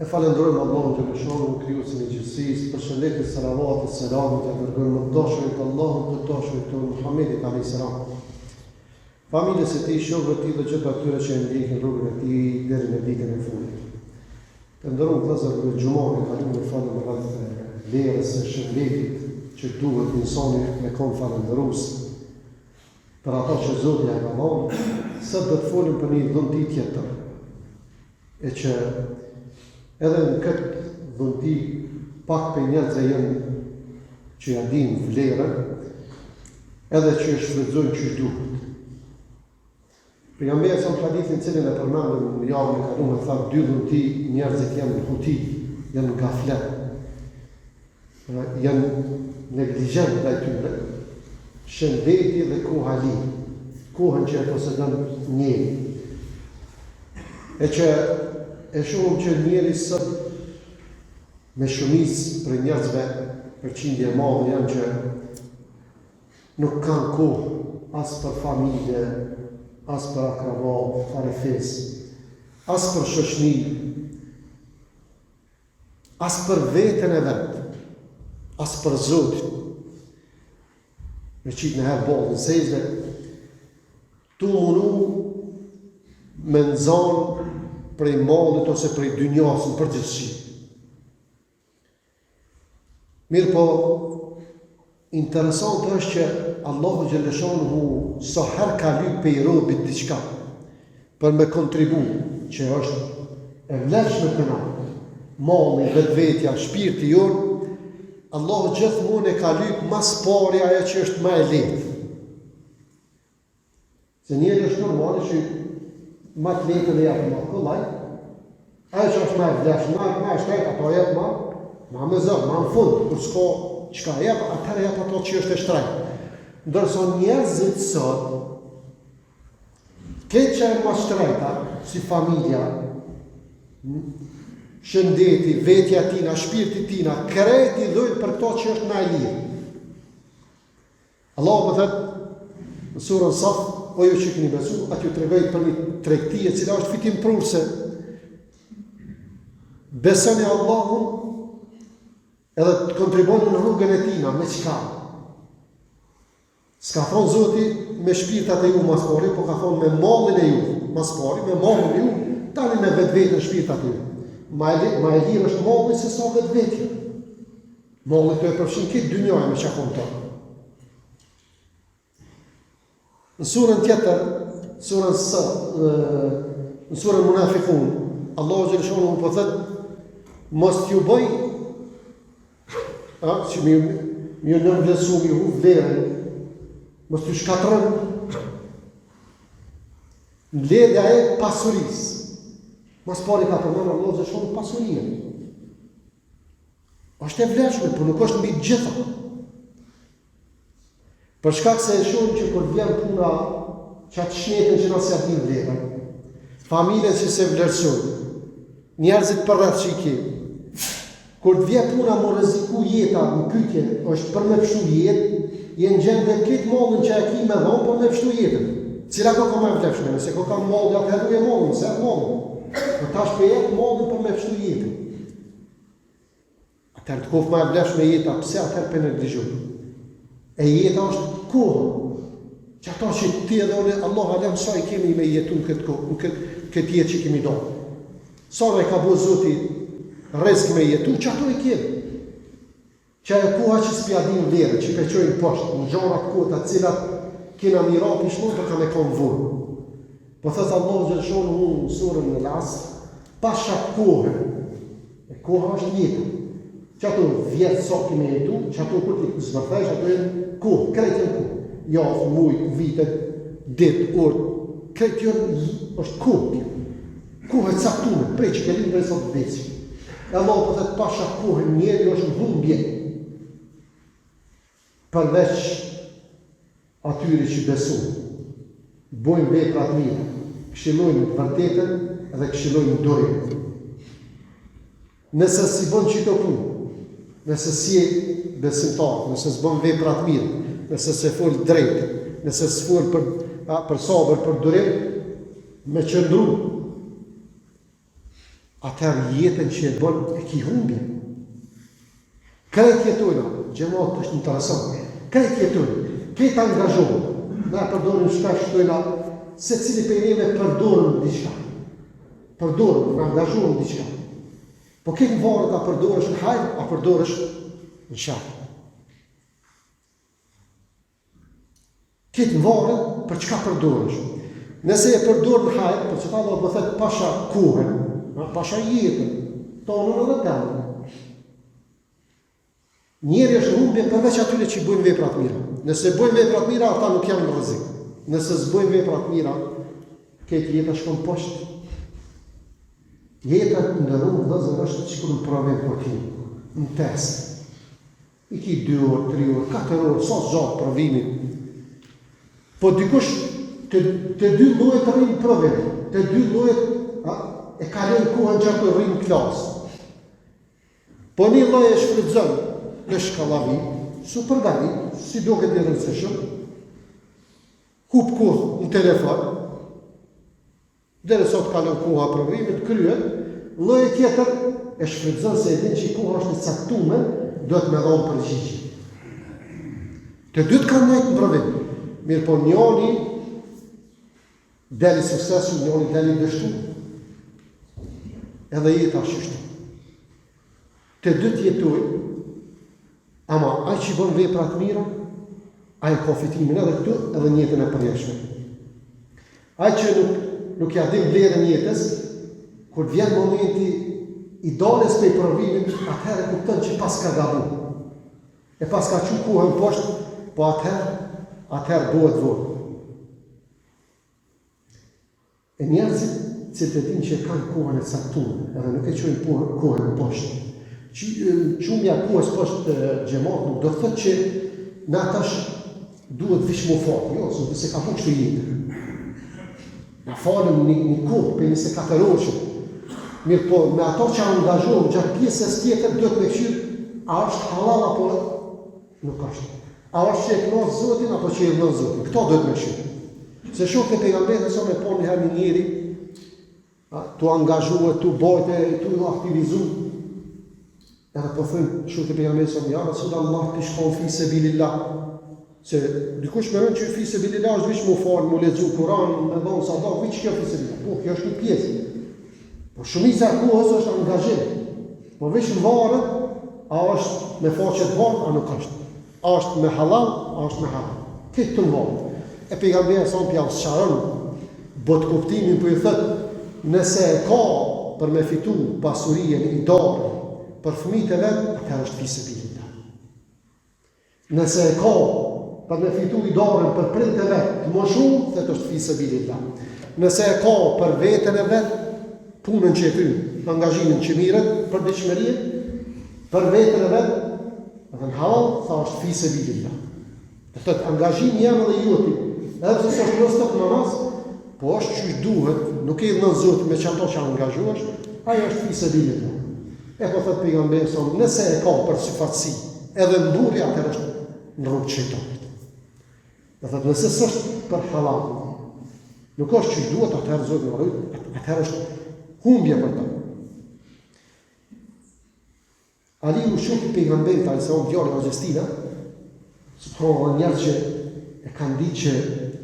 E falenderojmë Allahun Gjeleshanu, krijuesin e gjithësisë, për shëndetjet, salavatet, selamet e dërgojmë të dashurit Allahun, të dashurit të Muhamedit alayhis salam. Familjes e tij, shokëve të tij dhe gjithë atyre që e ndjekin rrugën e tij deri në ditën e fundit. Të nderuar vëllezër, në xhumën e kaluar me falë me radhë verës së shëndetit që duhet insani me kon falëndërues për ato që Zoti ja ka dhënë. Sot do të folim për një dhunti tjetër, e që edhe në këtë dhunti pak për njerëzve janë që ja dinë vlerën, edhe që shfrytëzojnë që duhet. Pejgamberi sa hadithin cilin e përmendëm në javën e kaluar, tha dy dhunti njerëzit janë në huti, janë në gaflet, janë negligjent ndaj tyre, shëndeti dhe koha ligjë, kohën që e posedon njeri. E që e shohim që njeri sot me shumicë për njerëzve, përqindje e madhe janë që nuk kanë kohë as për familje, as për akraba, farefes, as për shoqni, as për veten e vet, as për Zotin. Me qitë në herë bolë në sejzve, tu mundu me nëzanë prej mallit ose prej dynjas në përgjithësi. Mirë po, interesant është që Allahu Gjeleshanu sa herë ka lyp pe i robit diçka për me kontribu që është e vlefshme të na, malli, vetvetja, shpirti jonë, Allahu gjithmonë e ka lyp mas pari ajo që është më e lehtë. Se njeri është normali që më të lehtë dhe japë më kollaj, ajo që është më e vlefshme, më e shtretë, ato jetë më me zërë, më në fund, kur s'ka çka jep, atëherë jep ato që është e shtrenjtë. Ndërsa njerëzit sot, këtë që e më shtrejta, si familja, shëndeti, vetja tina, shpirti tina, krejti dhujnë për këto që është më e lirë. Allah më thëtë, në surën Saf, o ju që këni besu, atë ju tregoj për një tregti e cila është fitim prurse. Besoni Allahun, edhe të kontriboni në rrugën e tina, me qka? S'ka thonë Zoti me shpirtat e ju mas pari, po ka thonë me mallin e ju mas pari, me mallin e ju, tani me vetvetën shpirtat e ju. Ma e lirë është malli se sa vetvetja. Malli të e përfshin këtë dynjaj me qakon të. Në surën tjetër, në surën Munafikun, Allahu Gjeleshanu më po thëtë, mos t'ju bëj, që mi ju nënvlesu, mi hu vlerën, mos t'ju shkatërën, mbledhja e pasurisë. Mas pari ka përmenë Allahu Gjeleshanu pasurien. Është e vlefshme, por nuk është mbi të gjitha. Për shkak se e shohim që kur vjen puna qatë shnetën që nësë jatë një vlerën, familjen që se vlerësojnë, njerëzit përreth që i kemi, kur të vjen puna më rreziku jeta në pyetje, është për me pështu jetë, jenë gjenë dhe këtë mallin që e ki me dhonë për me pështu jetën. Cila ka më e vlefshme, nëse ka mallin, ja të heruje mallin, se e mallin. Për tash për jetë mallin për me pështu jetën. Atër të kofë më e vlefshme jeta, pse atër për negligjojnë? E jeta është kohë, që ato që ti edhe une, Allah alem sa i kemi me jetu në këtë kohë, në këtë jetë që kemi do. Sa me ka bo Zoti rrezik me jetu, që ato i kemi. Që e koha që s'pjadin vlerë, që peqojnë poshtë, në gjarat kota, cilat kena mira pishmon për ka me konë vurë. Po thëtë Allah Gjeleshanu në surën në lasë, pasha kohën, e koha është jetë. Që ato vjetë sa kime jetu, që ato kur t'i zbërthej, që ato jenë kohë, krejtë jenë kohë. Javë, mujtë, vitet, ditë, orë, krejtë jenë është kohë. Kohë e caktume, prej që kelim dhe sot veci. E Allah po thëtë pasha kohën njeri është në humbje. Përveç atyri që besu, bojnë veprat mira, këshillojnë të vërtetën edhe këshillojnë durim. Nëse si bën qito punë, nëse si besimtar, nëse s'bën veprat mirë, nëse se fol drejt, nëse s'fol për sabër, për durim, me qëndru atëherë jetën që e bën e ki humbje. Krejt jetojna, gjemat është interesant, krejt jetojnë, krejt angazhohen. Ne përdorim shpesh tojna, se cili për neve përdorën diçka. Përdorën, angazhohen diçka. Po këtë varët a përdorësh në hajrë, a përdorësh në sharë. Këtë varët për çka përdorësh. Nëse e përdorë në hajrë, për që ta do të thëtë pasha kohën, pasha jetën, tonën edhe temën. Njeri është humbje përveç atyre që i bëjnë veprat mira. Nëse bëjnë veprat mira, ata nuk janë në rrezik. Nëse s'bëjnë veprat mira, këtë jeta shkon poshtë. Jeta në rrugë vëllezër është sikur në provim continu, në test. I ki 2 orë, 3 orë, 4 orë, sa gjatë provimin. Po dikush të dy llojet rrin provim, të dy llojet e kalon kohën gjatë të rrin klasë. Po një lloj e shfrytëzon në shkallavi, su përgati, si duket i rëndësishëm, hup kohë në telefon, deri sot kalon koha provimit, kryet, lloji tjetër e shfrytëzon se e din që koha është e caktuar, duhet me dhënë përgjigje. Të dytë kanë nejtë në provim, mirë po njëri deli suksesu, njëri deli dështu, edhe jeta ashtu. Të dytë jetojnë, ama ai që bën veprat mira, ai ka fitimin edhe këtu, edhe në jetën e përjetshme. Ai që nuk ja din vlerën jetës, kur vjen momenti i daljes prej provimit, atëherë kupton që pas ka gabu. E pas ka qu kohën poshtë, po atëherë bëhet vorë. E njerëzit që të din që kanë kohën e caktuar, edhe nuk e qojnë kohën poshtë. Qumja kohës poshtë xhamat nuk do të thotë që në atash duhet vish më fort, jo, se ka bu kështu jetë. Na falem një kohë për 24 orë. Mirë po, me ato që angazhohen gjatë pjesës tjetër, duhet me këshirë, a është halal apo nuk është. A është që e kënaqë Zotin, apo që e vëllë Zotin. Këto duhet me këshirë. Se shokët e pejgamberit sa me po një herë një njeri, tu angazhohet, tu bojte, tu aktivizu. Edhe po thënë, shokët e pejgamberit sa me jarë, sëllë Allah të shkon fi sebilillah. Se dikush me rënë që fi sebilillah është vish mu falë, mu lexu Kur'an, me dhonë sadak, viç kjo fi sebilillah. Po, kjo është një pjesë. Po shumica e kohës është angazhim. Po vish në varë, a është me faqet varë, a nuk është. A është me halal, a është me haram. Këtë të në varë. E pejgamberi sa më pjallë sharën, botë kuptimin për i thëtë, nëse e ka për me fitu pasurien i darë për fëmijët e vetë, atër është fi sebilillah. Nëse e ka për me fitu i darën për print e vetë, të më shumë, thëtë është fi sebilillah. Nëse e ka për vetën e vetë, punën që e krynë, angazhimin që mirët, për dëshmërie, për vetën e vetë, edhe në halal, tha është fi sebilillah. Dhe thëtë, angazhimi jam edhe joti, edhe se është rëstët namaz, po është që duhet, nuk e në zotë me që ato që angazhuash, ajo është fi sebilillah. E po thëtë pejgamberi sa, nëse e ka për syfatësi, edhe mburi atër është në rrugë të shejtanit. Dhe thëtë, nëse s'është për halal, nuk është që duhet, atër zotë në rrugë, atër është humbje për ta. Ali u shoku pejgamberit alaihi salam djali i Xhestina, subhanallahu njerëz që e kanë ditë që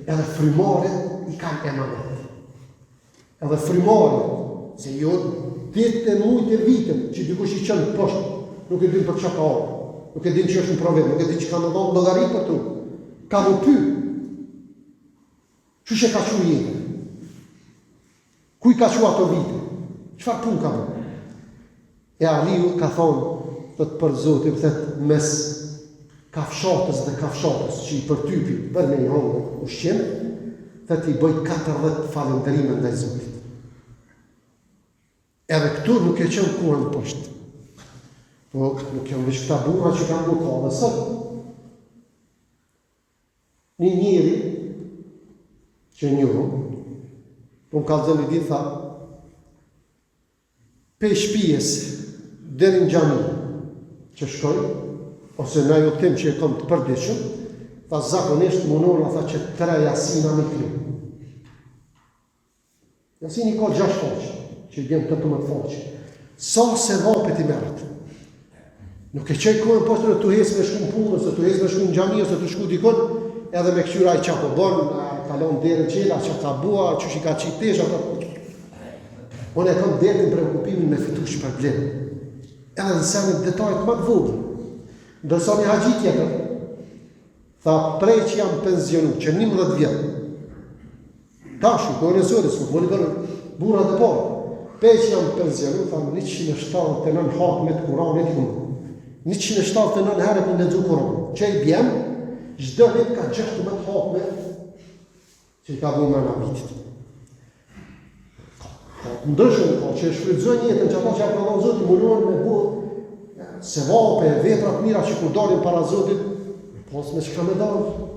edhe frymarrët i kanë emanet. Edhe frymarrët, se jo ditë e mujtë e vitën që dikush i qënë poshtë, nuk e din për çka ka ardhur, nuk e din që është në provim, nuk e din që ka më dhënë llogari për tu. Ka më pyet. Çu që ka qenë jetë? Ku i ka qenë ato vite? Çfarë punë ka bërë? E Aliu ka thonë, thëtë për Zotin, thëtë mes kafshatës dhe kafshatës që i përtypi bërë me një hongë ushqim, thëtë i bëj 40 falëndërime ndaj Zotit. Edhe këtu nuk e qenë kohën poshtë. Po nuk janë veç këta burra që kanë bërë ka dhe sëtë. Një njeri që njohu, po më ka zënë i ditë, tha, pe shpijes deri në xhami që shkoj, ose në ajo tim që e kam të përditshëm, tha zakonisht munona tha që 3 jasina me kry. Jasini ka 6 faqe. që i bjen 18 faqe. Sa se vapet i merret. Nuk e qej kohën poshtë në të hes me shku në punë, ose të hes me shku në xhami, ose të shku dikon, edhe me këshyra i qapo bon, kalon derën qela, që ka bua, që i ka qitesh, unë e kam derën preokupimin me fitu shpërblim. Edhe në senet detajt më të vogël. Ndërsa një haxhi tjetër, tha prej që jam penzionu, që 11 vjet. Tashu, kohën e zotës, më li bërë burrat e parë. Prej që jam penzionu, tha 179 hatme të Kuranit unë. 179 herë për lexu Kur'an. Që i bjem, çdo vit ka 16 hatme që i ka bërë në vitit. Ndryshëm ka që shfrytëzojnë jetën që ata që aprovon Zoti mundohen me bërë sevape, vepra të mira që kur dalin para Zotit, pas me çka me dalë.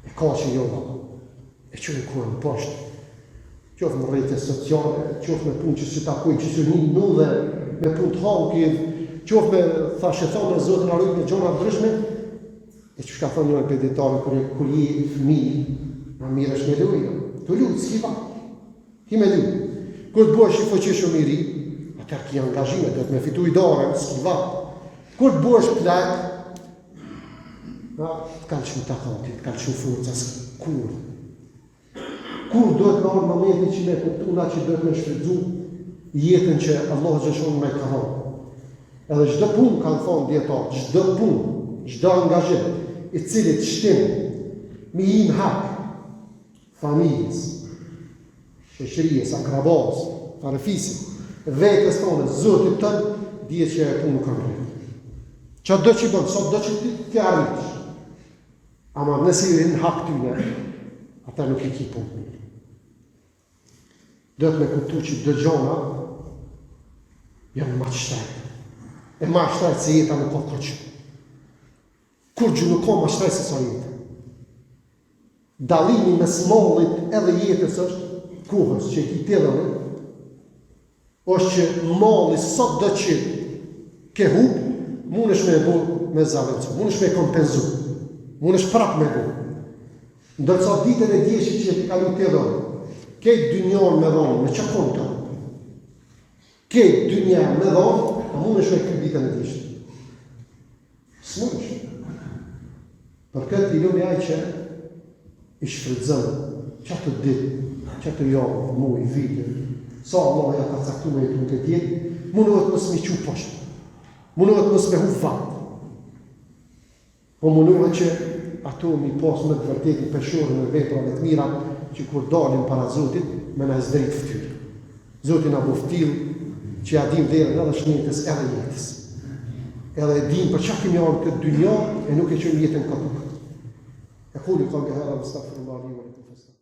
E ka që jo valla. E çojnë Kur'an poshtë. Qoftë në rrjete sociale, qoftë me punë që si takojnë që një nudhe, me punë të hauki, qoftë me thashë thonë me Zotin arrujt me gjona të ndryshme, e që shka thonë njërë peditare kur je fëmijë, ma mirë është me lujë, të lujë, s'ki va, ki me lujë. Kur të bësh i foqishëm i ri, atër ki angazhime, do të me fitu i dare, s'ki va. Kur të bësh plak, të kanë që më takatit, të kanë që më forca, kur. Kur do të në orë momentin që me kuptuna që do të me shfridzu jetën që Allah gjëshonë me ka hanë. Edhe çdo punë kanë thonë dietarë, çdo punë, çdo angazhim i cili të shtim me i në hak familjes, shoqërisë, akrabas, parafisit, vetes tonë, Zotit tënë, dihet që e punë nuk kanë rritë. Çdo do që bënë, sot do që ti arrish. Ama nëse i në hak tyne, ata nuk e ki punë. Do të me kuptu që dë gjona janë ma qëtajtë. E ma shtrajtë se jeta nuk ka koqë. Kur gjë nuk ka ma shtrajtë se sa jetë. Dalimi mes mallit edhe jetës është kohës që i të edhe është që malli sot do që ke hub, mund është me bu me zavencu, mund është me kompenzu, mund është prap me bu. Ndërsa ditën e djeshit që ti kalu të edhe, kejtë dynjarë me dhonë, me që konë të? Kejtë dynjarë me dhonë, a mund është me këtë ditën e djeshit. Së mund është. Për këtë i lumë jaj që i shfrytëzën qatë ditë, qatë javë, muj, vite, sa Allah ja ka caktu me jetën të tjetë, mundohet mësë me qu poshtë, mundohet mësë me hu fatë. Po mundohet që ato mi pasë me të vërtetin peshorë në veprave të mira, që kur dalim para Zotit, me në zdrejt ftyrë. Zotin a buftil, që ja dim dherën edhe shmjetës edhe jetës. Edhe dim për që kemi arë këtë dynja, e nuk e qëmë jetën këtë. E kulli ka nga hera më stafë në marri,